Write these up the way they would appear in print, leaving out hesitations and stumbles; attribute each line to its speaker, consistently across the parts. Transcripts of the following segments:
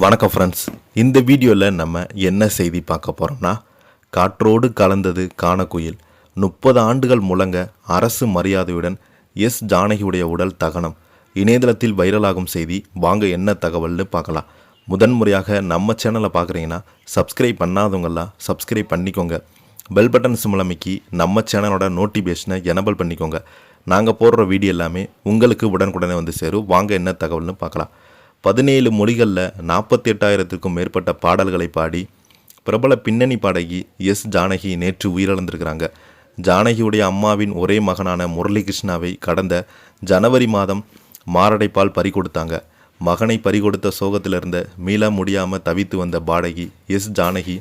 Speaker 1: வணக்கம் ஃப்ரெண்ட்ஸ். இந்த வீடியோவில் நம்ம என்ன செய்தி பார்க்க போகிறோம்னா, காற்றோடு கலந்தது கானக்குயில். 30 ஆண்டுகள் முழங்க அரசு மரியாதையுடன் எஸ் ஜானகியுடைய உடல் தகனம். இணையதளத்தில் வைரலாகும் செய்தி. வாங்க என்ன தகவல்னு பார்க்கலாம். முதன்முறையாக நம்ம சேனலை பார்க்குறீங்கன்னா சப்ஸ்கிரைப் பண்ணாதவங்கெல்லாம் சப்ஸ்கிரைப் பண்ணிக்கோங்க. பெல் பட்டன் சிம்லமைக்கி நம்ம சேனலோட நோட்டிஃபிகேஷனை எனபிள் பண்ணிக்கோங்க. நாங்கள் போடுற வீடியோ எல்லாமே உங்களுக்கு உடனுக்குடனே வந்து சேரும். வாங்க என்ன தகவல்னு பார்க்கலாம். 17 மொழிகளில் 48,000க்கும் மேற்பட்ட பாடல்களை பாடி பிரபல பின்னணி பாடகி எஸ் ஜானகி நேற்று உயிரிழந்திருக்கிறாங்க. ஜானகியுடைய அம்மாவின் ஒரே மகனான முரளிகிருஷ்ணாவை கடந்த ஜனவரி மாதம் மாரடைப்பால் பறிகொடுத்தாங்க. மகனை பறிகொடுத்த சோகத்திலிருந்து மீள முடியாமல் தவித்து வந்த பாடகி எஸ் ஜானகி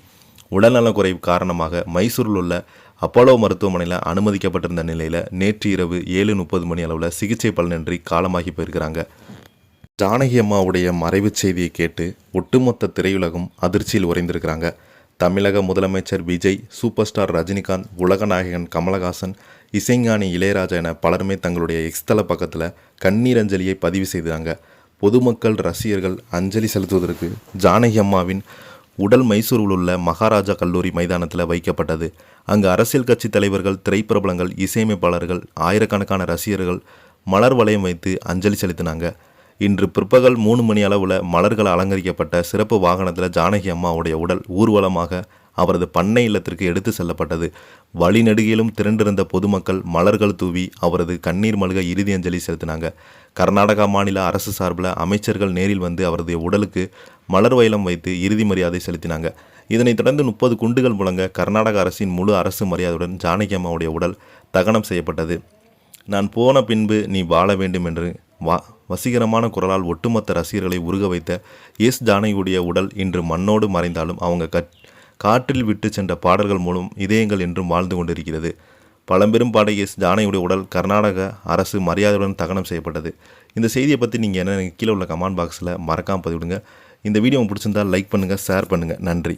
Speaker 1: உடல்நலக்குறைவு காரணமாக மைசூரில் உள்ள அப்போலோ மருத்துவமனையில் அனுமதிக்கப்பட்டிருந்த நிலையில் நேற்று இரவு 7:30 மணி அளவில் சிகிச்சை பலனின்றி காலமாகி போயிருக்கிறாங்க. ஜானகி அம்மாவுடைய மறைவு செய்தியை கேட்டு ஒட்டுமொத்த திரையுலகம் அதிர்ச்சியில் உறைந்திருக்கிறாங்க. தமிழக முதலமைச்சர் விஜய், சூப்பர் ஸ்டார் ரஜினிகாந்த், உலக நாயகன் கமலஹாசன், இசைஞானி இளையராஜா என பலருமே தங்களுடைய எக்ஸ்தல பக்கத்தில் கண்ணீர் அஞ்சலியை பதிவு செய்தாங்க. பொதுமக்கள், ரசிகர்கள் அஞ்சலி செலுத்துவதற்கு ஜானகி அம்மாவின் உடல் மைசூரில் உள்ள மகாராஜா கல்லூரி மைதானத்தில் வைக்கப்பட்டது. அங்கு அரசியல் கட்சி தலைவர்கள், திரைப்பிரபலங்கள், இசையமைப்பாளர்கள், ஆயிரக்கணக்கான ரசிகர்கள் மலர் வளையம் வைத்து அஞ்சலி செலுத்தினாங்க. இன்று பிற்பகல் 3 மணி அளவில் மலர்கள் அலங்கரிக்கப்பட்ட சிறப்பு வாகனத்தில் ஜானகி அம்மாவுடைய உடல் ஊர்வலமாக அவரது பண்ணை இல்லத்திற்கு எடுத்து செல்லப்பட்டது. வழிநெடுகிலும் திரண்டிருந்த பொதுமக்கள் மலர்கள் தூவி அவரது கண்ணீர் மல்க இறுதி அஞ்சலி செலுத்தினாங்க. கர்நாடகா மாநில அரசு சார்பில் அமைச்சர்கள் நேரில் வந்து அவரது உடலுக்கு மலர் வயலம் வைத்து இறுதி மரியாதை செலுத்தினாங்க. இதனைத் தொடர்ந்து 30 குண்டுகள் முழங்க கர்நாடக அரசின் முழு அரசு மரியாதையுடன் ஜானகி அம்மாவுடைய உடல் தகனம் செய்யப்பட்டது. நான் போன பின்பு நீ வாழ வேண்டும் என்று வசீகரமான குரலால் ஒட்டுமொத்த ரசிகர்களை உருக வைத்த எஸ் ஜானகியுடைய உடல் இன்று மண்ணோடு மறைந்தாலும் அவங்க காற்றில் விட்டு சென்ற பாடல்கள் மூலம் இதயங்கள் என்றும் வாழ்ந்து கொண்டிருக்கிறது. பழம்பெரும் பாடகி எஸ் ஜானகியுடைய உடல் கர்நாடக அரசு மரியாதையுடன் தகனம் செய்யப்பட்டது. இந்த செய்தியை பற்றி நீங்கள் என்ன கீழே உள்ள கமெண்ட் பாக்ஸில் மறக்காமல் பதிவிடுங்க. இந்த வீடியோ பிடிச்சிருந்தால் லைக் பண்ணுங்கள், ஷேர் பண்ணுங்கள். நன்றி.